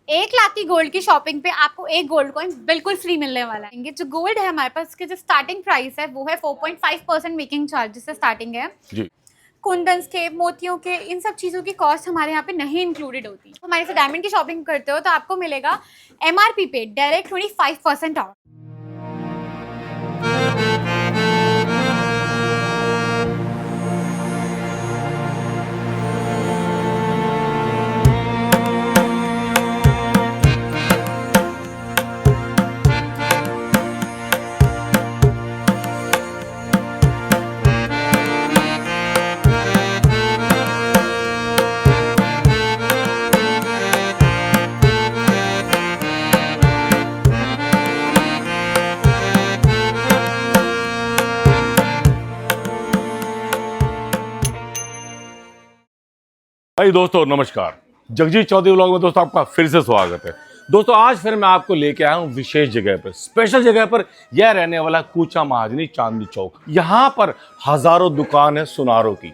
1 लाख की गोल्ड की शॉपिंग पे आपको एक गोल्ड कॉइन बिल्कुल फ्री मिलने वाला है। जो गोल्ड है हमारे पास, उसके जो स्टार्टिंग प्राइस है वो है 4.5% मेकिंग चार्जेस से स्टार्टिंग है। जी। कुंदन्स के, मोतियों के, इन सब चीजों की कॉस्ट हमारे यहाँ पे नहीं इंक्लूडेड होती। हमारे से डायमंड की शॉपिंग करते हो तो आपको मिलेगा MRP पे डायरेक्ट 25% ऑफ। भाई दोस्तों नमस्कार, जगजीत चौधरी व्लॉग में दोस्तों आपका फिर से स्वागत है। दोस्तों आज फिर मैं आपको लेके आया हूँ विशेष जगह पर, स्पेशल जगह पर। यह रहने वाला कूचा महाजनी चांदनी चौक। यहाँ पर हजारों दुकान है सुनारों की।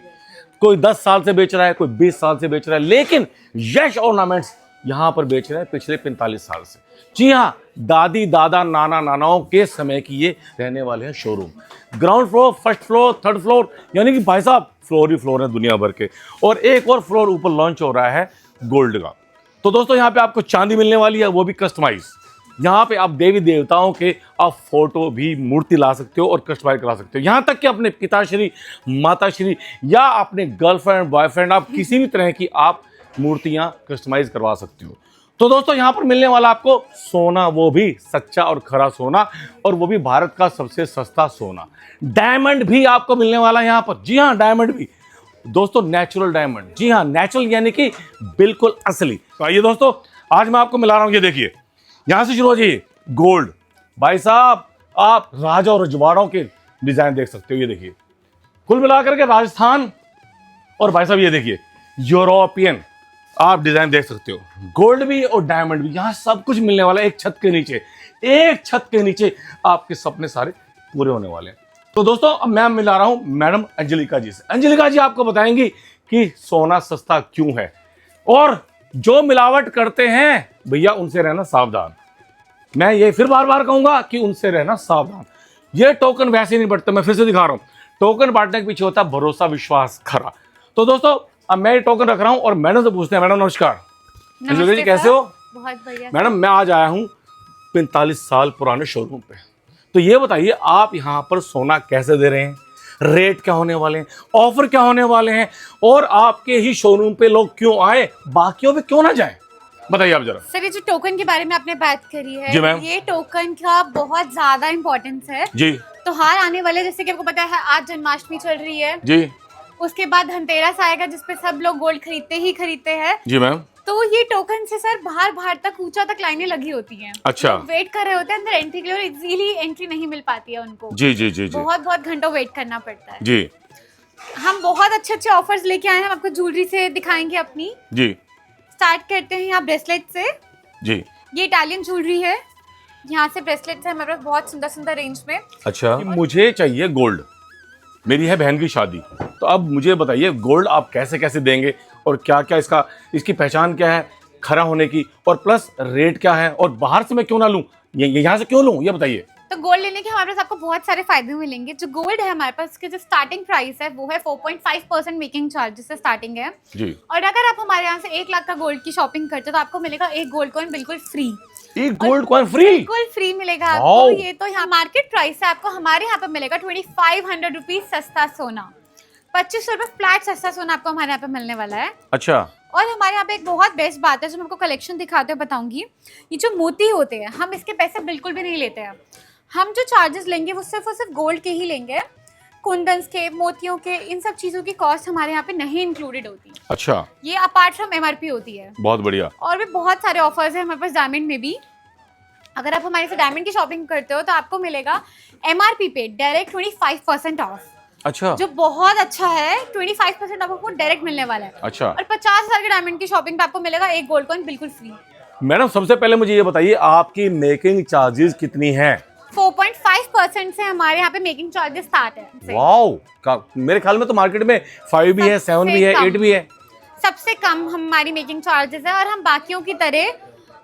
कोई 10 साल से बेच रहा है, कोई 20 साल से बेच रहा है, लेकिन यश ऑर्नामेंट्स यहाँ पर बेच रहे हैं पिछले 45 साल से। जी हाँ, दादी दादा नाना नानाओं के समय की ये रहने वाले हैं showroom. Ground floor, first floor, third floor, यानी कि भाई साहब फ्लोर ही फ्लोर है दुनिया भर के। और एक और फ्लोर ऊपर लॉन्च हो रहा है गोल्ड का। तो दोस्तों यहाँ पे आपको चांदी मिलने वाली है, वो भी कस्टमाइज। यहाँ पे आप देवी देवताओं के आप फोटो भी मूर्ति ला सकते हो और कस्टमाइज करा सकते हो। यहाँ तक कि अपने पिताश्री, माताश्री या अपने गर्लफ्रेंड बॉयफ्रेंड, आप किसी भी तरह की आप मूर्तियां कस्टमाइज करवा सकते हो। तो दोस्तों यहाँ पर मिलने वाला आपको सोना, वो भी सच्चा और खरा सोना, और वो भी भारत का सबसे सस्ता सोना। डायमंड भी आपको मिलने वाला है यहाँ पर। जी हाँ, डायमंड भी दोस्तों, नेचुरल डायमंड। जी हाँ, नेचुरल यानी कि बिल्कुल असली। तो आइए दोस्तों, आज मैं आपको मिला रहा हूँ। ये देखिए, यहां से शुरू हो जाइए। गोल्ड भाई साहब, आप राजा और रजवाड़ों के डिजाइन देख सकते हो। ये देखिए, कुल मिलाकर के राजस्थान, और भाई साहब ये देखिए यूरोपियन आप डिजाइन देख सकते हो। गोल्ड भी और डायमंड भी, यहां सब कुछ मिलने वाला है एक छत के नीचे। एक छत के नीचे आपके सपने सारे पूरे होने वाले हैं। तो दोस्तों अब मैं मिला रहा हूं मैडम अंजलिका जी से। अंजलिका जी आपको बताएंगी कि सोना सस्ता क्यों है, और जो मिलावट करते हैं भैया उनसे रहना सावधान। मैं ये फिर बार बार कहूंगा कि उनसे रहना सावधान। ये टोकन वैसे नहीं बढ़ते, मैं फिर से दिखा रहा हूं। टोकन बांटने के पीछे होता है भरोसा, विश्वास, खरा। तो दोस्तों अब मैं ये टोकन रख रहा हूं और मैडम से पूछते हैं। मैडम नमस्कार। अंजलि जी कैसे हो? बहुत बढ़िया मैडम मैं आज आया हूं 45 साल पुराने शोरूम पे। तो ये बताइए आप यहाँ पर सोना कैसे दे रहे हैं, रेट क्या होने वाले हैं, ऑफर क्या होने वाले हैं, और आपके ही शोरूम पे लोग क्यों आए, बाकियों पे क्यों ना जाए, बताइए आप जरा। सर। ये जो टोकन के बारे में आपने बात करी है, जी मैम। ये टोकन का बहुत ज्यादा इम्पोर्टेंस है जी। त्योहार आने वाले, जैसे कि आपको पता है आज जन्माष्टमी चल रही है जी। उसके बाद धनतेरस आएगा जिसपे सब लोग गोल्ड खरीदते हैं। जी मैम। तो ये टोकन से सर बाहर तक ऊंचा तक लाइनें लगी होती हैं। अच्छा। वेट कर रहे होते हैं अंदर एंट्री के लिए, और इजीली एंट्री नहीं मिल पाती है उनको। जी जी जी जी। बहुत घंटों वेट करना पड़ता है। जी। हम बहुत अच्छे ऑफर्स लेके आए हैं, हम आपको ज्वेलरी से दिखाएंगे अपनी। जी। स्टार्ट करते हैं यहाँ ब्रेसलेट से। जी। ये इटालियन ज्वेलरी है, यहाँ से ब्रेसलेट है हमारे पास बहुत सुंदर रेंज में। अच्छा, मुझे चाहिए गोल्ड, मेरी है बहन की शादी। तो अब मुझे बताइए गोल्ड आप कैसे कैसे देंगे, और क्या क्या इसकी पहचान क्या है खरा होने की, और प्लस रेट क्या है, और बाहर से मैं क्यों ना लूं, यहाँ से क्यों लूं, ये बताइए। तो गोल्ड लेने के हमारे पास आपको बहुत सारे फायदे मिलेंगे। जो गोल्ड है हमारे पास, उसके जो स्टार्टिंग प्राइस है वो है 4.5% मेकिंग चार्जेस से स्टार्टिंग है जी। और अगर आप हमारे यहाँ से 1 लाख का गोल्ड की शॉपिंग करते हो तो आपको मिलेगा एक गोल्ड कॉइन बिल्कुल फ्री। एक गोल्ड कॉइन फ्री? बिल्कुल फ्री मिलेगा आपको। ये तो यहाँ मार्केट प्राइस है, आपको हमारे यहाँ पे मिलेगा 2500 रुपीज सस्ता सोना। 2500 रुपए फ्लैट सस्ता सोना आपको हमारे यहाँ पे मिलने वाला है। अच्छा। और हमारे यहाँ पे एक बहुत बेस्ट बात है जो मैं आपको कलेक्शन दिखाते हुए बताऊंगी। ये जो मोती होते हैं, हम इसके पैसे बिल्कुल भी नहीं लेते हैं। हम जो चार्जेस लेंगे वो सिर्फ और सिर्फ गोल्ड के ही लेंगे। कुंदन्स के, मोतियों के, इन सब चीजों की कॉस्ट हमारे यहाँ पे नहीं इंक्लूडेड होती। अच्छा। ये अपार्ट फ्रॉम MRP होती है। बहुत बढ़िया। और भी बहुत सारे ऑफर्स हैं हमारे पास डायमंड में भी। अगर आप हमारे से डायमंड की शॉपिंग करते हो तो आपको मिलेगा MRP पे डायरेक्ट 25% ऑफ। अच्छा। जो बहुत अच्छा है। 25% आपको डायरेक्ट मिलने वाला है। अच्छा। और 50,000 के डायमंड की शॉपिंग पे आपको मिलेगा एक गोल्ड कॉइन बिल्कुल फ्री। मैडम सबसे पहले मुझे ये बताइए आपकी मेकिंग चार्जेस कितनी है? 4.5% से हमारे यहाँ पे मेकिंग चार्जेस स्टार्ट है। वाओ, मेरे ख्याल में तो मार्केट में 5 भी है, 7 भी है, 8 भी है। सबसे कम हमारी मेकिंग चार्जेस है, और हम बाकियों की तरह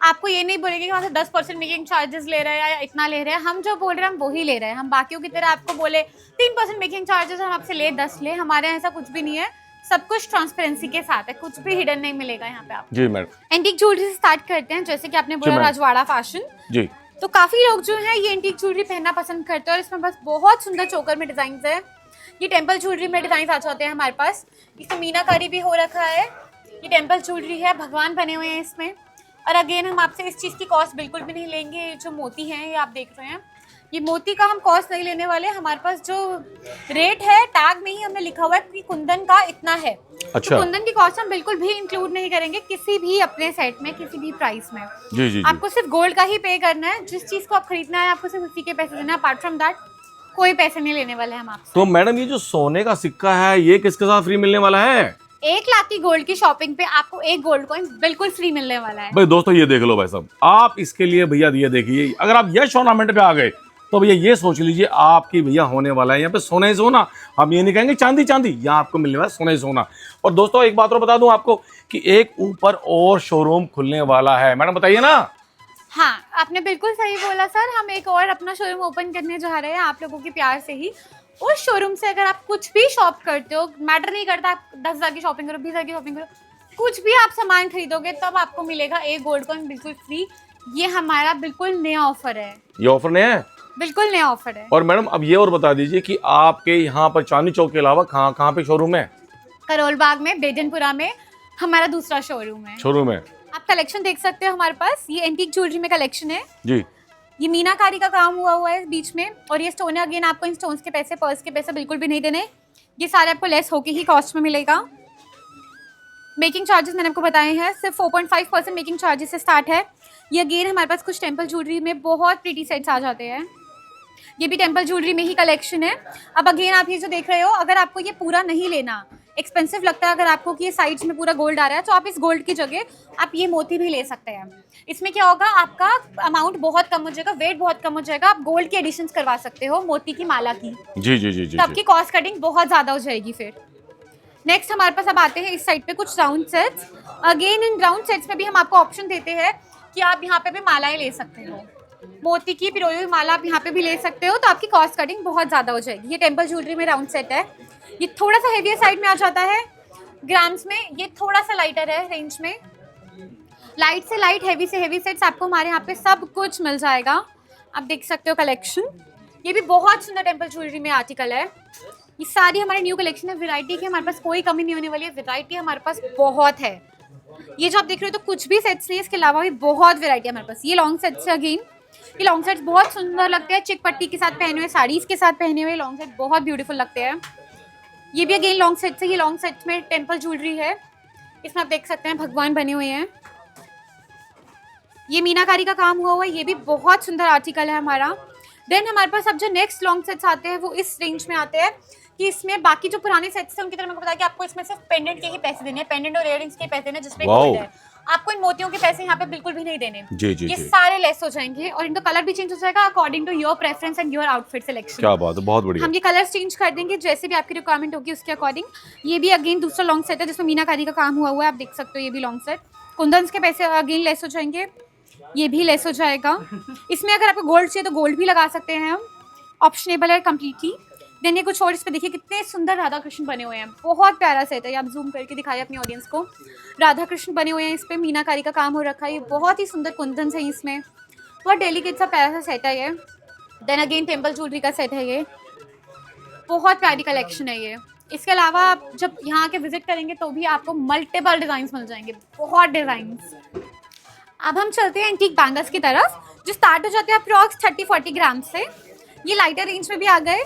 आपको ये नहीं बोलेंगे कि वहाँ से 10% मेकिंग चार्जेस ले रहे हैं या इतना ले रहे हैं। हम जो बोल रहे हैं हम वही ले रहे हैं। हम बाकियों की तरह आपको बोले 3% मेकिंग चार्जेस हम आपसे ले 10 ले, हमारे यहाँ ऐसा कुछ भी नहीं है। सब कुछ ट्रांसपेरेंसी के साथ है, कुछ भी हिडन नहीं मिलेगा यहाँ पे आपको। जी मैडम। एंटीक ज्वेलरी से स्टार्ट करते हैं, जैसे कि आपने बोला मैम। राजवाड़ा फैशन। जी। तो काफी लोग जो है ये एंटीक ज्वेलरी पहनना पसंद करते हैं और इसमें बस बहुत सुंदर चोकर में डिजाइन है। ये टेम्पल ज्वेलरी में डिजाइन आ जाते हैं हमारे पास। इसमें मीनाकारी भी हो रखा है। ये टेम्पल ज्वेलरी है, भगवान बने हुए हैं इसमें। और अगेन हम आपसे इस चीज़ की कॉस्ट बिल्कुल भी नहीं लेंगे। ये जो मोती हैं ये आप देख रहे हैं, ये मोती का हम कॉस्ट नहीं लेने वाले। हमारे पास जो रेट है टैग में ही हमने लिखा हुआ है कि कुंदन का इतना है। अच्छा। तो कुंदन की कॉस्ट हम बिल्कुल भी इंक्लूड नहीं करेंगे किसी भी अपने सेट में, किसी भी प्राइस में। जी जी। आपको सिर्फ गोल्ड का ही पे करना है। जिस चीज़ को आप खरीदना है आपको सिर्फ उसी के पैसे देना है। अपार्ट फ्रॉम दैट कोई पैसे नहीं लेने वाले हम आपसे। तो मैडम ये जो सोने का सिक्का है ये किसके साथ फ्री मिलने वाला है? 1 लाख की गोल्ड की शॉपिंग पे आपको एक गोल्ड कॉइन बिल्कुल फ्री मिलने वाला है। भाई दोस्तों ये देख लो भाई साहब, आप इसके लिए भैया ये देखिए, अगर आप यश ऑर्नामेंट पे आ गए तो भैया ये सोच लीजिए आपकी भैया होने वाला है यहाँ पे सोना ही सोना। हम ये नहीं कहेंगे चांदी चांदी, यहाँ आपको मिलने वाला सोना ही सोना। और दोस्तों एक बात और बता दूं आपको कि एक ऊपर और शोरूम खुलने वाला है। मैडम बताइए ना। हाँ, आपने बिल्कुल सही बोला सर। हम एक और अपना शोरूम ओपन करने जा रहे हैं आप लोगों के प्यार से ही। उस शोरूम से अगर आप कुछ भी शॉप करते हो, मैटर नहीं करता आप 10,000 की शॉपिंग करो, 20,000 की शॉपिंग करो, कुछ भी आप सामान खरीदोगे तब आपको मिलेगा एक गोल्ड कॉइन बिल्कुल फ्री। ये हमारा बिल्कुल नया ऑफर है। ये ऑफर नया है? बिल्कुल नया ऑफर है। और मैडम अब ये और बता दीजिए कि आपके यहाँ पर चांदनी चौक के अलावा कहाँ कहाँ पे शोरूम है? करोल बाग में, बेडनपुरा में हमारा दूसरा शोरूम है। शोरूम है। आप कलेक्शन देख सकते हो हमारे पास। ये एंटीक ज्वेलरी में कलेक्शन है जी। ये मीनाकारी का काम हुआ है बीच में। और ये स्टोन है, अगेन आपको इन स्टोन्स के पैसे, पर्स के पैसे बिल्कुल भी नहीं देने। ये सारे आपको लेस होके ही कॉस्ट में मिलेगा। मेकिंग चार्जेस मैंने आपको बताए हैं, सिर्फ 4.5% मेकिंग चार्जेस से स्टार्ट है। ये अगेन हमारे पास कुछ टेम्पल ज्वेलरी में बहुत प्रीटी सेट्स आ जाते हैं। ये भी टेम्पल ज्वेलरी में ही कलेक्शन है। अब अगेन आप ये जो देख रहे हो, अगर आपको ये पूरा नहीं लेना, एक्सपेंसिव लगता है अगर आपको कि ये साइड्स में पूरा गोल्ड आ रहा है, तो आप इस गोल्ड की जगह आप ये मोती भी ले सकते हैं। इसमें क्या होगा, आपका अमाउंट बहुत कम हो जाएगा, वेट बहुत कम हो जाएगा। आप गोल्ड की एडिशंस करवा सकते हो मोती की माला की। जी जी जी जी। तो आपकी कॉस्ट कटिंग बहुत ज़्यादा हो जाएगी। फिर नेक्स्ट हमारे पास अब आते हैं इस साइड पे कुछ round sets. Again in round sets में भी हम आपको ऑप्शन देते हैं कि आप यहाँ पे भी मालाएं ले सकते हो। मोती की पिरोई हुई माला आप यहाँ पे भी ले सकते हो, तो आपकी कॉस्ट कटिंग बहुत ज़्यादा हो जाएगी। ये टेम्पल ज्वेलरी में राउंड सेट है। ये थोड़ा सा हेवियर साइड में आ जाता है ग्राम्स में, ये थोड़ा सा लाइटर है रेंज में। लाइट से लाइट, हेवी से हेवी सेट्स आपको हमारे यहाँ पे सब कुछ मिल जाएगा। आप देख सकते हो कलेक्शन। ये भी बहुत सुंदर टेम्पल ज्वेलरी में आर्टिकल है। ये सारी हमारी न्यू कलेक्शन है। वैरायटी की हमारे पास कोई कमी नहीं होने वाली है, वैरायटी हमारे पास बहुत है। ये जो आप देख रहे हो तो कुछ भी सेट्स नहीं है, इसके अलावा भी बहुत वैरायटी है हमारे पास। ये लॉन्ग सेट्स है अगेन। ये लॉन्ग सेट्स बहुत सुंदर लगते हैं, चिक पट्टी के साथ पहने हुए, साड़ीज के साथ पहने हुए लॉन्ग सेट बहुत ब्यूटीफुल लगते हैं। ये भी अगेन लॉन्ग सेट्स है। ये लॉन्ग सेट्स में टेम्पल ज्वेलरी है। इसमें आप देख सकते हैं भगवान बने हुए हैं। ये मीनाकारी का काम हुआ है। ये भी बहुत सुंदर आर्टिकल है हमारा। देन हमारे पास अब जो नेक्स्ट लॉन्ग सेट्स आते हैं वो इस रेंज में आते हैं कि इसमें बाकी जो पुराने सेट्स थे उनकी तरह मैंने बताया कि आपको इसमें सिर्फ पेंडेंट के ही पैसे देने हैं, पेंडेंट और इयररिंग्स के पैसे देने जिसमें गोल्ड है। आपको इन मोतियों के पैसे यहाँ पे बिल्कुल भी नहीं देने। जी जी ये जी। सारे लेस हो जाएंगे और इनका कलर भी चेंज हो जाएगा according to your preference and your outfit selection. क्या बात है, बहुत बढ़िया। हम ये कलर्स चेंज कर देंगे जैसे भी आपकी रिक्वायरमेंट होगी उसके अकॉर्डिंग। ये भी अगेन दूसरा लॉन्ग सेट है जिसमें मीनाकारी का काम हुआ है। आप देख सकते हो ये भी लॉन्ग सेट। कुंदन्स के पैसे अगेन लेस हो जाएंगे, ये भी लेस हो जाएगा। इसमें अगर आपको गोल्ड चाहिए तो गोल्ड भी लगा सकते हैं हम, ऑप्शनेबल है कम्प्लीटली। देन ये कुछ और इस पे देखिए कितने सुंदर राधा कृष्ण बने हुए हैं, बहुत प्यारा सेट है। आप जूम करके दिखाइए अपनी ऑडियंस को। राधा कृष्ण बने हुए हैं, इस पे मीनाकारी का काम हो रखा है। ये बहुत ही सुंदर कुंदन है इसमें, बहुत डेलिकेट सा प्यारा सा सेट है ये। देन अगेन टेम्पल ज्वेलरी का सेट है ये, बहुत प्यारी कलेक्शन है ये। इसके अलावा आप जब यहाँ के विजिट करेंगे तो भी आपको मल्टीपल डिज़ाइंस मिल जाएंगे, बहुत डिज़ाइंस। अब हम चलते हैं एंटीक बैंगल्स की तरफ जो स्टार्ट हो जाते हैं अप्रॉक्स 30-40 ग्राम से। ये लाइटर रेंज में भी आ गए।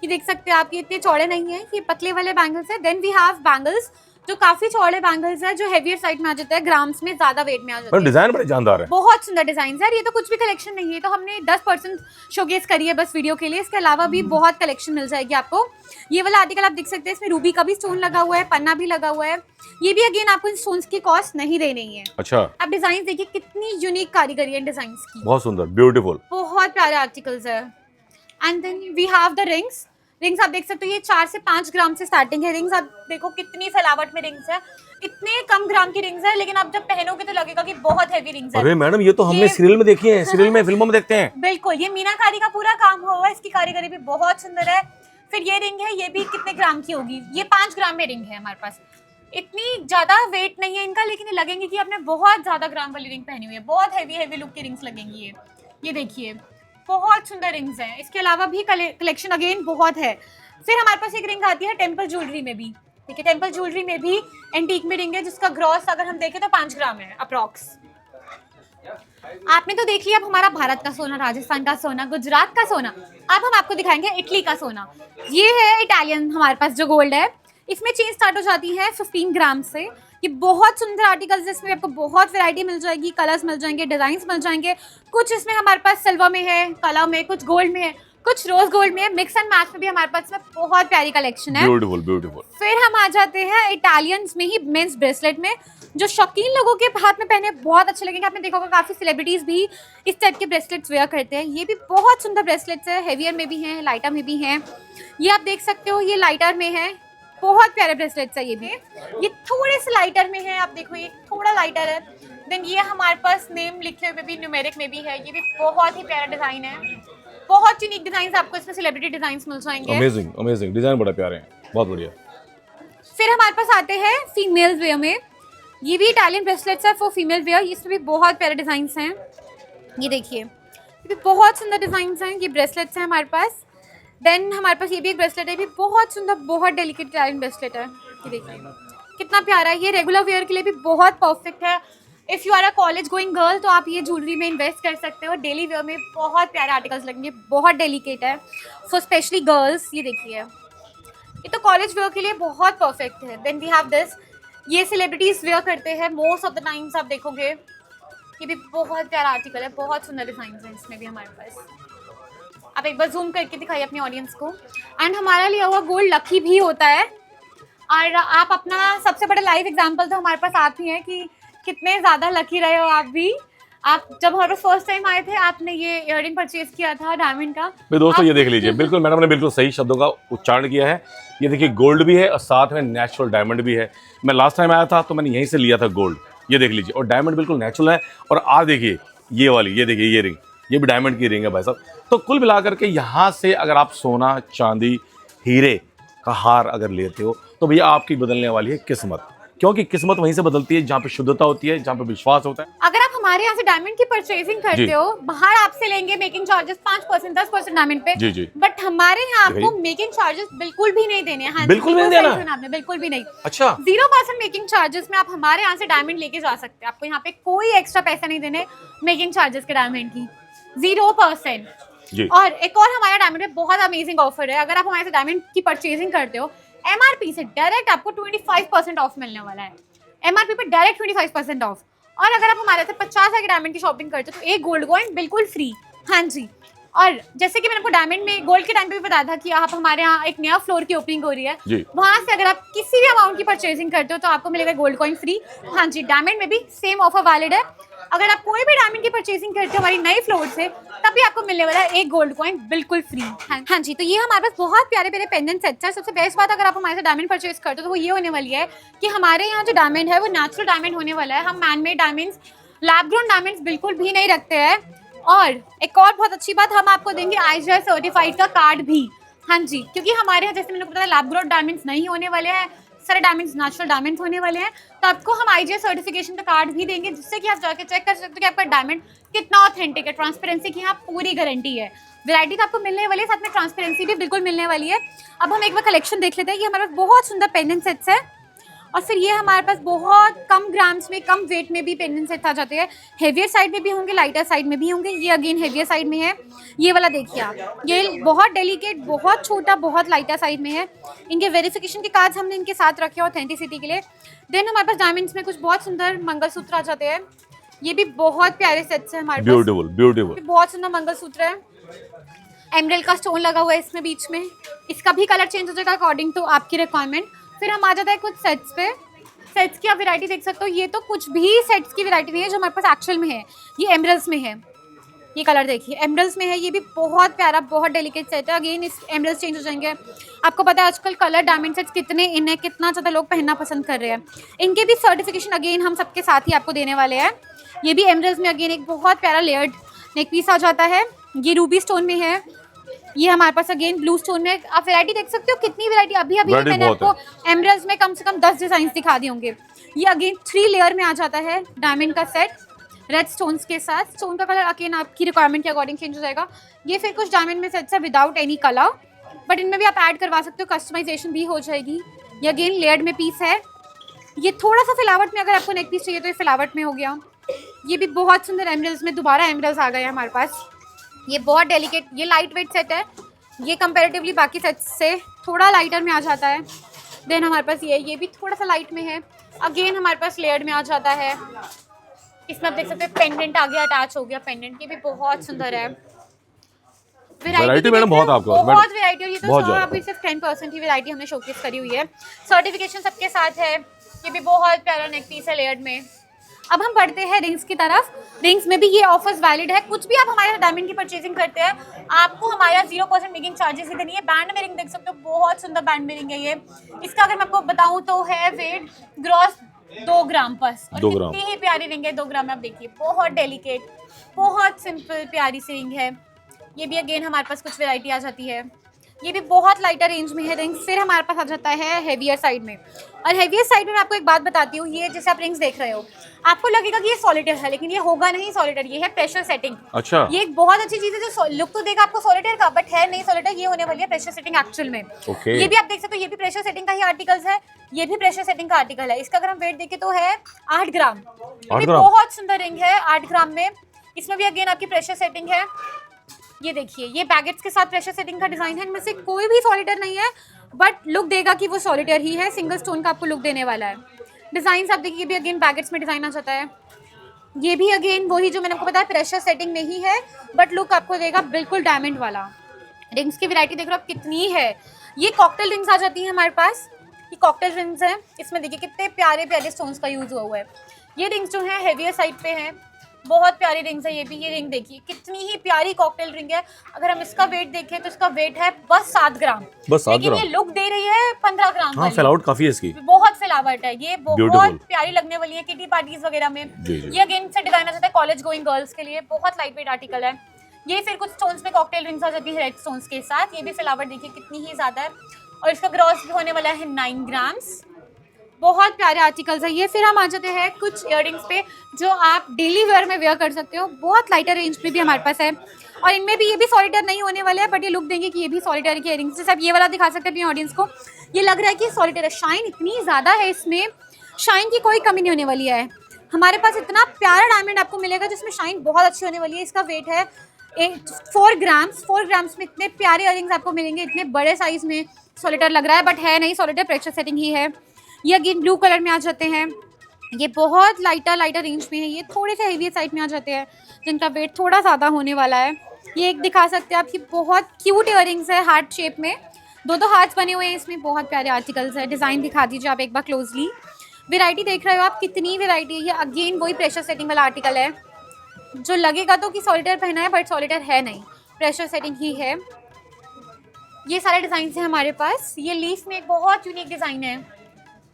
ये देख सकते हैं आप, ये इतने चौड़े नहीं है, ये पतले वाले बैंगल्स है। देन वी हैव बैंगल्स जो काफी चौड़े बैंगल्स है, जो हेवियर साइड में आ जाता है, ग्राम्स में ज्यादा वेट में आ जाता है। डिजाइन बड़े जानदार है, बहुत सुंदर डिजाइन है। ये तो कुछ भी कलेक्शन नहीं है, तो हमने 10% शोकेस करी है बस वीडियो के लिए। इसके अलावा भी बहुत कलेक्शन मिल जाएगी आपको। ये वाला आर्टिकल आप देख सकते हैं, इसमें रूबी का भी स्टोन लगा हुआ है, पन्ना भी लगा हुआ है। ये भी अगेन आपको इन स्टोन्स की कॉस्ट नहीं देनी है। अच्छा। आप डिजाइन देखिए कितनी यूनिक कारीगरी है डिजाइन की, बहुत सुंदर, ब्यूटीफुल, बहुत प्यारे आर्टिकल्स है। And then we have the rings. Rings आप देख सकते हो, ये 4 से 5 ग्राम से स्टार्टिंग है। रिंग्स आप देखो कितनी फैलावट में रिंग्स है, इतने कम ग्राम की रिंग्स है, लेकिन आप जब पहनोगे तो लगेगा कि बहुत हैवी रिंग्स है। अरे मैडम, ये तो हमने सीरियल में देखी है, सीरियल में, फिल्मों में देखते हैं। बिल्कुल, ये मीनाकारी का पूरा काम हुआ है, इसकी कारीगरी भी बहुत सुंदर है। फिर ये रिंग है, ये भी कितने ग्राम की होगी, ये 5 ग्राम में रिंग है हमारे पास। इतनी ज्यादा वेट नहीं है इनका, लेकिन ये लगेंगे कि आपने बहुत ज्यादा ग्राम वाली रिंग पहनी हुई है। बहुत हैवी लुक की रिंग्स लगेंगी ये देखिए, बहुत सुंदर रिंग्स हैं। इसके अलावा भी कलेक्शन अगेन बहुत है। फिर हमारे पास एक रिंग आती है टेम्पल ज्वेलरी में भी, ठीक है। टेम्पल ज्वेलरी में भी एंटीक में रिंग है, जिसका ग्रॉस अगर हम देखें तो 5 ग्राम है अप्रॉक्स। आपने तो देख लिया अब हमारा भारत का सोना, राजस्थान का सोना, गुजरात का सोना। अब हम आपको दिखाएंगे इटली का सोना। ये है इटालियन हमारे पास जो गोल्ड है, इसमें चेन स्टार्ट हो जाती है 15 ग्राम से। ये बहुत सुंदर आर्टिकल्स, इसमें आपको बहुत वैरायटी मिल जाएगी, कलर्स मिल जाएंगे, डिजाइन मिल जाएंगे। कुछ इसमें हमारे पास सिल्वर में है, कलर में, कुछ गोल्ड में है, कुछ रोज गोल्ड में है, मिक्स एंड मैच में भी हमारे पास में बहुत प्यारी कलेक्शन है। Beautiful beautiful. फिर हम आ जाते हैं इटालियंस में ही मेंस ब्रेसलेट में, जो शौकीन लोगों के हाथ में पहने बहुत अच्छे लगेंगे। आपने देखा होगा काफी सेलिब्रिटीज भी इस टाइप के ब्रेसलेट्स वेयर करते हैं। ये भी बहुत सुंदर ब्रेसलेट्स है, हेवियर में भी हैं, लाइटर में भी हैं। ये आप देख सकते हो, ये लाइटर में है, बहुत प्यारे ब्रेसलेट्स है ये भी। ये थोड़े से लाइटर में है, आप देखो ये थोड़ा लाइटर है। देन ये हमारे पास नेम लिखे हुए भी, न्यूमेरिक में भी है। ये भी बहुत ही प्यारा डिजाइन है, बहुत यूनिक डिजाइन आपको इसमें सेलिब्रिटी डिजाइन मिल जाएंगे। अमेजिंग अमेजिंग डिजाइन, बड़ा प्यारे हैं, बहुत बढ़िया। फिर हमारे पास आते हैं फीमेल वेयर में, ये भी इटालियन ब्रेसलेट्स है फॉर फीमेल वेयर। इसमें भी बहुत प्यारे डिजाइन हैं, ये देखिए, ये भी बहुत सुंदर डिजाइन हैं। ये ब्रेसलेट्स हैं हमारे पास। देन हमारे पास ये भी एक ब्रेसलेट है, ये भी बहुत सुंदर, बहुत डेलिकेट इटालियन ब्रेसलेट है। ये देखिए कितना प्यारा है, ये रेगुलर वेयर के लिए भी बहुत परफेक्ट है। If you are a college going girl तो आप ये ज्वेलरी में इन्वेस्ट कर सकते हो। डेली वेयर में बहुत प्यारे आर्टिकल्स लगेंगे, बहुत डेलिकेट है फॉर स्पेशली गर्ल्स। ये देखिए, ये तो कॉलेज वेयर के लिए बहुत परफेक्ट है। देन वी हैव दिस, ये सेलिब्रिटीज वेयर करते हैं मोस्ट ऑफ द टाइम्स, आप देखोगे। ये भी बहुत प्यारा आर्टिकल है, बहुत सुंदर डिजाइन है इसमें भी हमारे पास। आप एक बार जूम करके दिखाइए अपनी ऑडियंस को। एंड हमारा लिया हुआ गोल्ड लकी भी होता है, और आप अपना सबसे बड़ा लाइव एग्जांपल तो हमारे पास आप ही हैं कि कितने ज़्यादा लकी रहे हो आप भी। आप जब हमारे पास फर्स्ट टाइम आए थे, आपने ये इयररिंग परचेज किया था डायमंड का। मेरे दोस्तों ये देख लीजिए, बिल्कुल मैडम ने बिल्कुल सही शब्दों का उच्चारण किया है। ये देखिए, गोल्ड भी है और साथ में नेचुरल डायमंड भी है। मैं लास्ट टाइम आया था तो मैंने यहीं से लिया था गोल्ड, ये देख लीजिए, और डायमंड बिल्कुल नेचुरल है। और आज देखिए ये वाली, ये देखिए ये रिंग, ये भी डायमंड की रिंग है भाई साहब। तो कुल मिलाकर के यहाँ से अगर आप सोना, चांदी, हीरे का हार अगर लेते हो तो भैया आपकी बदलने वाली है किस्मत, क्योंकि किस्मत वहीं से बदलती है जहाँ पे शुद्धता होती है, जहाँ पे विश्वास होता है। अगर आप हमारे यहाँ से डायमंड की परचेजिंग करते हो, बाहर आपसे लेंगे मेकिंग चार्जेस 5%, 10% डायमंड पे। जी जी। बट हमारे यहाँ आपको मेकिंग चार्जेस बिल्कुल भी नहीं देने हैं। हाँ, बिल्कुल नहीं देना आपने, बिल्कुल भी नहीं। अच्छा, 0% मेकिंग चार्जेस में आप हमारे यहाँ से डायमंड लेके जा सकते हैं। आपको यहाँ पे कोई एक्स्ट्रा पैसा नहीं देने मेकिंग चार्जेस के डायमंड की, 0%। जी। और एक और हमारा डायमंड में बहुत अमेजिंग ऑफर है। अगर आप हमारे से डायमंड की परचेजिंग करते हो, एमआरपी से डायरेक्ट आपको 25% ऑफ मिलने वाला है। एमआरपी पे डायरेक्ट 25% ऑफ। और अगर आप हमारे से 50,000 के डायमंड की शॉपिंग करते हो तो एक गोल्ड कॉइन बिल्कुल फ्री। हाँ जी। और जैसे कि मैंने आपको डायमंड में गोल्ड के टाइम पे भी बताया था कि आप हमारे यहाँ एक नया फ्लोर की ओपनिंग हो रही है, वहां से अगर आप किसी भी अमाउंट की परचेजिंग करते हो तो आपको मिलेगा गोल्ड कॉइन फ्री। हाँ जी, डायमंड में भी सेम ऑफर वैलिड है। अगर आप कोई भी डायमंड की परचेजिंग करते हो हमारी नई फ्लोर से, तभी आपको मिलने वाला है एक गोल्ड कॉइन बिल्कुल फ्री। हाँ जी, तो ये हमारे पास बहुत प्यारे प्यारे पेंडेंट सेट्स हैं। सबसे बेस्ट बात अगर आप हमारे से डायमंड परचेज करते हो तो वो ये होने वाली है कि हमारे यहाँ जो डायमंड है वो नेचुरल डायमंड होने वाला है। हम manmade diamonds, lab grown diamonds बिल्कुल भी नहीं रखते हैं। और एक और बहुत अच्छी बात, हम आपको देंगे IGI सर्टिफाइड का कार्ड भी। हाँ जी, क्योंकि हमारे यहाँ जैसे मैंने बताया लैब ग्रोन डायमंड्स नहीं होने वाले हैं, सारे डायमंड्स नेचुरल डायमंड्स होने वाले हैं। तो आपको हम IGI सर्टिफिकेशन का कार्ड भी देंगे, जिससे कि आप जाके चेक कर सकते हो कि आपका डायमंड कितना ऑथेंटिक है। ट्रांसपेरेंसी की यहाँ पूरी गारंटी है। वैरायटी तो आपको मिलने वाली है, साथ में ट्रांसपेरेंसी भी बिल्कुल मिलने वाली है। अब हम एक बार कलेक्शन देख लेते हैं। ये हमारे पास बहुत सुंदर पेंडेंट सेट्स है, और फिर ये हमारे पास बहुत कम ग्राम्स में, कम वेट में भी पेंडेंट सेट आ जाते हैं। हेवियर साइड में भी होंगे, लाइटर साइड में भी होंगे। ये अगेन हेवियर साइड में है। ये वाला देखिए आप, ये बहुत डेलिकेट, बहुत छोटा, बहुत लाइटर साइड में है। इनके वेरिफिकेशन के कार्ड्स हमने इनके साथ रखे हैं ऑथेंटिसिटी के लिए। देन हमारे पास डायमंड्स में कुछ बहुत सुंदर मंगलसूत्र आ जाते हैं। ये भी बहुत प्यारे सेट्स हैं हमारे पास। ब्यूटीफुल ब्यूटीफुल, बहुत सुंदर मंगलसूत्र है। एमरल्ड का स्टोन लगा हुआ है इसमें बीच में। इसका भी कलर चेंज हो जाएगा अकॉर्डिंग टू आपकी रिक्वायरमेंट। फिर हम आ जाता है कुछ सेट्स पे। सेट्स की आप वैरायटी देख सकते हो। ये तो कुछ भी सेट्स की वैरायटी नहीं है जो हमारे पास एक्चुअल में है, ये एमरल्ड्स में है। ये कलर देखिए, एमरल्ड्स में है, ये भी बहुत प्यारा, बहुत डेलिकेट सेट है। अगेन इस एमरल्ड्स चेंज हो जाएंगे। आपको पता है आजकल कलर डायमंड सेट्स कितने इन है, कितना ज़्यादा लोग पहनना पसंद कर रहे हैं। इनके भी सर्टिफिकेशन अगेन हम सबके साथ ही आपको देने वाले हैं। ये भी एमरल्ड्स में अगेन एक बहुत प्यारा लेयर्ड नेक पीस आ जाता है। ये रूबी स्टोन में है, ये हमारे पास अगेन ब्लू स्टोन में। आप वैरायटी देख सकते हो कितनी वैरायटी। अभी मैंने आपको एमरल्ड्स में कम से कम 10 डिजाइन दिखा दिए होंगे। ये अगेन 3 लेयर में आ जाता है डायमंड का सेट, रेड स्टोन्स के साथ। स्टोन का कलर अगेन आपकी रिक्वायरमेंट के अकॉर्डिंग चेंज हो जाएगा। ये फिर कुछ डायमंड में सेट्स है विदाउट एनी कलर, बट इनमें भी आप ऐड करवा सकते हो, कस्टमाइजेशन भी हो जाएगी। ये अगेन लेयर्ड में पीस है। ये थोड़ा सा फिलावट में, अगर आपको नेक पीस चाहिए तो ये फिलावट में हो गया। ये भी बहुत सुंदर एमरल्ड्स में, दोबारा एमरल्ड्स आ गए हैं हमारे पास। ये बहुत डेलिकेट, ये लाइट वेट सेट है। ये कंपैरेटिवली बाकी सेट्स से थोड़ा लाइटर में आ जाता है। देन हमारे पास ये भी थोड़ा सा लाइट में है। अगेन हमारे पास लेयर्ड में आ जाता है। इसमें आप देख सकते हैं पेंडेंट आगे अटैच हो गया। पेंडेंट ये भी बहुत सुंदर है। वैरायटी मैडम बहुत आपको, बहुत वैरायटी। और ये तो अभी सिर्फ 10% ही वैरायटी हमने शोकेस करी हुई है। सर्टिफिकेशन सबके साथ है। ये भी बहुत प्यारा नेक पीस है लेयर्ड में। अब हम बढ़ते हैं रिंग्स की तरफ। रिंग्स में भी ये ऑफर्स वैलिड है। कुछ भी आप हमारे डायमंड की परचेजिंग करते हैं, आपको हमारा 0% मेकिंग चार्जेस ही देनी है। बैंड में रिंग देख सकते हो, बहुत सुंदर बैंड में रिंग है ये। इसका अगर मैं आपको बताऊं तो है वेट ग्रॉस 2 ग्राम बस, और कितनी ही प्यारी रिंग है 2 ग्राम में। आप देखिए, बहुत डेलिकेट, बहुत सिंपल प्यारी सी रिंग है। ये भी अगेन हमारे पास कुछ वैरायटी आ जाती है। ये भी बहुत लाइटर रेंज में है रिंग्स। फिर हमारे पास आ जाता है हेवियर साइड में। और हेवियर साइड में मैं आपको एक बात बताती हूँ, ये जैसे आप रिंग्स देख रहे हो, आपको लगेगा कि ये सॉलिटर है, लेकिन ये होगा नहीं सॉलिटर, ये है प्रेशर सेटिंग। अच्छा, ये एक बहुत अच्छी चीज है जो लुक तो देगा आपको सॉलिटर का, बट है नहीं सॉलिटर। ये होने वाली है प्रेशर सेटिंग एक्चुअल में। ये भी आप देख सकते हो, ये भी प्रेशर सेटिंग का ही आर्टिकल्स है, ये भी प्रेशर सेटिंग का आर्टिकल है। इसका अगर हम वेट देखें तो है 8 ग्राम। बहुत सुंदर रिंग है 8 ग्राम में। इसमें भी अगेन आपकी प्रेशर सेटिंग है। ये देखिए, ये बैगेट्स के साथ प्रेशर सेटिंग का डिजाइन है। इनमें से कोई भी सॉलिटर नहीं है, बट लुक देगा कि वो सॉलिटर ही है। सिंगल स्टोन का आपको लुक देने वाला है। डिजाइन आप देखिए, भी अगेन बैगेट्स में डिजाइन आ जाता है। ये भी अगेन वही जो मैंने आपको बताया, प्रेशर सेटिंग नहीं है, बट लुक आपको देगा बिल्कुल डायमंड वाला। रिंग्स की वैरायटी देख रहे हो आप कितनी है। ये कॉकटेल रिंग्स आ जाती है हमारे पास। ये कॉकटेल रिंग्स हैं। इसमें देखिए कितने प्यारे प्यारे स्टोन्स का यूज हुआ है। ये रिंग्स जो है हेवियर साइड पे है, बहुत प्यारी रिंग्स है। ये भी, ये रिंग देखिए कितनी ही प्यारी कॉकटेल रिंग है। अगर हम इसका वेट देखें तो इसका वेट है बस 7 ग्राम, लेकिन ये लुक दे रही है 15 ग्राम। हाँ, फिलावट काफी है इसकी, बहुत फिलावट है। ये बहुत प्यारी लगने वाली है किटी पार्टीज वगैरह में। ये अगेन से डिजाइन आ जाता है कॉलेज गोइंग गर्ल्स के लिए। बहुत लाइट वेट आर्टिकल है ये। फिर कुछ स्टोन्स में कॉकटेल रिंग्स आ जाती है रेड स्टोन्स के साथ। ये भी फिलावट देखिए कितनी ही ज्यादा है। और इसका ग्रॉस भी होने वाला है 9 ग्राम्स। बहुत प्यारे आर्टिकल्स है ये। फिर हम आ जाते हैं कुछ इयररिंग्स पे जो आप डेली वेयर में वेयर कर सकते हो। बहुत लाइटर रेंज में भी हमारे पास है, और इनमें भी ये भी सॉलिटर नहीं होने वाले हैं, बट ये लुक देंगे कि ये भी सॉलिटर की इयररिंग्स। जैसे आप ये वाला दिखा सकते हैं अपनी ऑडियंस को, ये लग रहा है कि सॉलिटर है। शाइन इतनी ज़्यादा है इसमें, शाइन की कोई कमी नहीं होने वाली है। हमारे पास इतना प्यारा डायमंड आपको मिलेगा जिसमें शाइन बहुत अच्छी होने वाली है। इसका वेट है 4 ग्राम्स। 4 ग्राम्स में इतने प्यारे इयररिंग्स आपको मिलेंगे, इतने बड़े साइज में। सॉलिटर लग रहा है बट है नहीं, सॉलिटर प्रेशर सेटिंग ही है। ये अगेन ब्लू कलर में आ जाते हैं। ये बहुत लाइटर रेंज में है। ये थोड़े से हेवी साइड में आ जाते हैं जिनका वेट थोड़ा ज़्यादा होने वाला है। ये एक दिखा सकते हैं आपकी, बहुत क्यूट इयररिंग्स है हार्ट शेप में। 2 हार्ट्स बने हुए हैं इसमें। बहुत प्यारे आर्टिकल्स है। डिज़ाइन दिखा दीजिए आप एक बार क्लोजली। वैरायटी देख रहे हो आप कितनी वैरायटी है। ये अगेन वही प्रेशर सेटिंग वाला आर्टिकल है जो लगेगा तो कि सॉलिटर पहना है, बट सॉलिटर है नहीं, प्रेशर सेटिंग ही है। ये सारे डिज़ाइन हैं हमारे पास। ये लीफ में एक बहुत यूनिक डिज़ाइन है।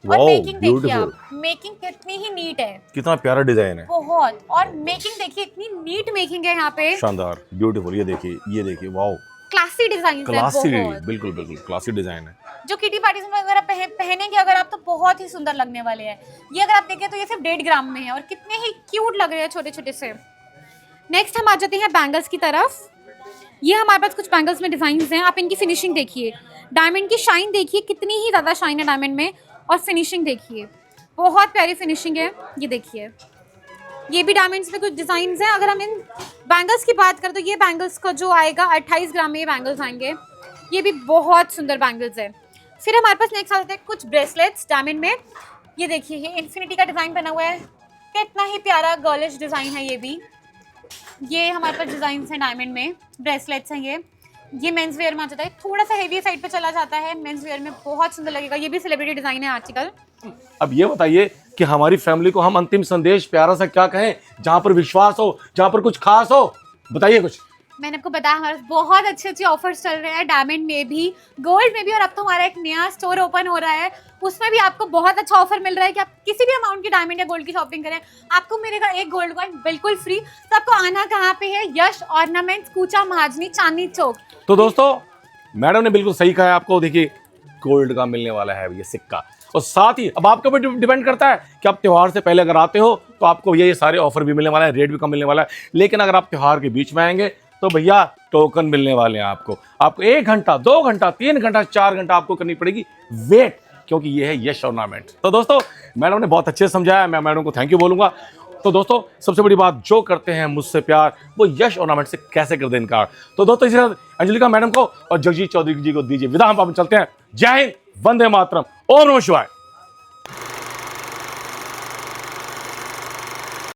और मेकिंग देखिए आप, मेकिंग कितनी ही नीट है, कितना प्यारा डिजाइन है बहुत। और मेकिंग देखिए इतनी नीट मेकिंग है यहाँ पे, शानदार, ब्यूटीफुल। ये देखिए वाओ, क्लासी डिजाइन है, क्लासी, बिल्कुल क्लासी डिजाइन है जो किटी पार्टीज में अगर आप पहनेंगे अगर आप, तो बहुत ही सुंदर लगने वाले हैं। ये अगर आप देखें तो ये सिर्फ 1.5 ग्राम में है और कितने ही क्यूट लग रहे हैं छोटे छोटे से। नेक्स्ट हम आ जाते हैं बैंगल्स की तरफ। ये हमारे पास कुछ बैंगल्स में डिजाइन हैं। आप इनकी फिनिशिंग देखिए, डायमंड की शाइन देखिए कितनी ही ज्यादा शाइन है डायमंड में, और फिनिशिंग देखिए बहुत प्यारी फिनिशिंग है। ये देखिए, ये भी डायमंड्स में कुछ डिजाइन हैं। अगर हम इन बैंगल्स की बात करें तो ये बैंगल्स का जो आएगा 28 ग्राम में ये बैंगल्स आएंगे। ये भी बहुत सुंदर बैंगल्स है। फिर हमारे पास नेक्स्ट आते हैं कुछ ब्रेसलेट्स डायमंड में। ये देखिए, ये इन्फिनिटी का डिजाइन बना हुआ है, कितना ही प्यारा गर्लिश डिजाइन है। ये हमारे पास डिजाइन हैं डायमंड में, ब्रेसलेट्स हैं ये मेंस वेयर में आ जाता है, थोड़ा सा हेवी साइड पे चला जाता है, मेंस वेयर में बहुत सुंदर लगेगा। ये भी सेलिब्रिटी डिजाइन है आर्टिकल। अब ये बताइए कि हमारी फैमिली को हम अंतिम संदेश प्यारा सा क्या कहें, जहां पर विश्वास हो, जहां पर कुछ खास हो, बताइए कुछ। मैंने आपको बताया हमारे पास बहुत अच्छे अच्छे ऑफर्स चल रहे हैं, डायमंड में भी, गोल्ड में भी, और अब तो हमारा एक नया स्टोर ओपन हो रहा है, उसमें भी आपको बहुत अच्छा ऑफर मिल रहा है कि आप किसी भी अमाउंट की डायमंड या गोल्ड की शॉपिंग करें, आपको मिलेगा एक गोल्ड कॉइन बिल्कुल फ्री। तो आपको आना कहाँ पे है? यश ऑर्नामेंट्स, कूचा महाजनी, चांदनी चौक। तो दोस्तों मैडम ने बिल्कुल सही कहा है आपको। देखिए गोल्ड का मिलने वाला है ये सिक्का, और साथ ही अब आपके ऊपर डिपेंड करता है कि आप त्योहार से पहले अगर आते हो तो आपको ये सारे ऑफर भी मिलने वाला है, रेट भी कम मिलने वाला है। लेकिन अगर आप त्योहार के बीच में आएंगे तो भैया टोकन मिलने वाले हैं आपको। आपको 1 घंटा, 2 घंटा, 3 घंटा, 4 घंटा आपको करनी पड़ेगी वेट, क्योंकि ये है यश ऑर्नामेंट। तो दोस्तों मैडम ने बहुत अच्छे से समझाया, मैं मैडम को थैंक यू बोलूंगा। तो दोस्तों सबसे बड़ी बात, जो करते हैं मुझसे प्यार वो यश ऑर्नामेंट से कैसे कर दे इनकार। तो दोस्तों इसी तरह अंजलिका मैडम को और जगजीत चौधरी जी को दीजिए विदा, हम चलते हैं। जय हिंद, वंदे मातरम, ओम नमः शिवाय।